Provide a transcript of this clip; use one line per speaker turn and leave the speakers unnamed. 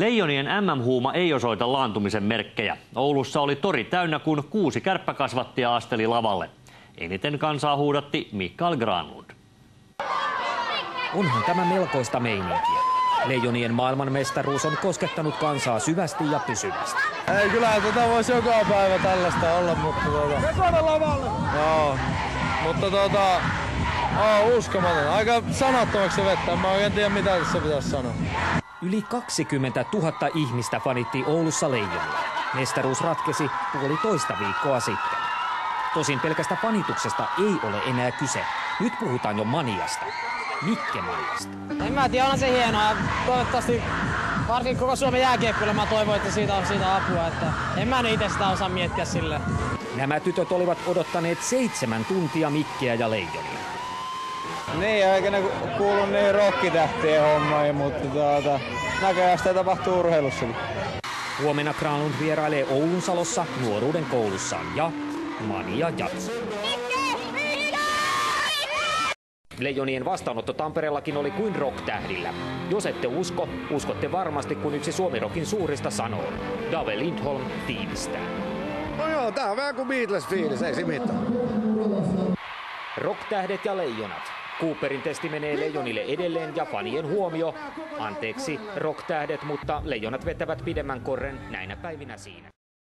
Leijonien MM-huuma ei osoita laantumisen merkkejä. Oulussa oli tori täynnä, kun 6 kärppäkasvattia asteli lavalle. Eniten kansaa huudatti Mikael Granlund.
Onhan tämä melkoista meininkiä. Leijonien maailmanmestaruus on koskettanut kansaa syvästi ja pysyvästi.
Ei, kyllähän tätä voisi joka päivä tällaista olla, mutta lavalle! Joo, mutta uskomaton. Aika sanattomaksi se vettä. Mä oikein tiedä, mitä tässä pitäisi sanoa.
Yli 20 000 ihmistä fanitti Oulussa Leijonia. Mestaruus ratkesi 1,5 viikkoa sitten. Tosin pelkästä fanituksesta ei ole enää kyse. Nyt puhutaan jo maniasta. Mikke-maniasta.
En mä tiedä, on se hienoa. Toivottavasti varsinkin koko Suomen jääkiekkoille mä toivon, että siitä on apua. Että en mä itse sitä osaa miettiä sille.
Nämä tytöt olivat odottaneet 7 tuntia Mikkeä ja Leijonia.
Niin, eikä ne kuulu niin rokkitähtien hommaan, mutta näköjään sitä tapahtuu urheilussakin.
Huomenna Granlund vierailee Oulunsalossa nuoruuden koulussaan ja mania jatkuu. Leijonien vastaanotto Tampereellakin oli kuin rock-tähdillä. Jos ette usko, uskotte varmasti, kun yksi Suomi-rockin suurista sanoo. Dave Lindholm tiivistää.
No joo, tää on vähän kuin Beatles-fiilis, ei se mitään.
Rock-tähdet ja leijonat. Cooperin testi menee Leijonille edelleen ja fanien huomio. Anteeksi, rock-tähdet, mutta leijonat vetävät pidemmän korren näinä päivinä siinä.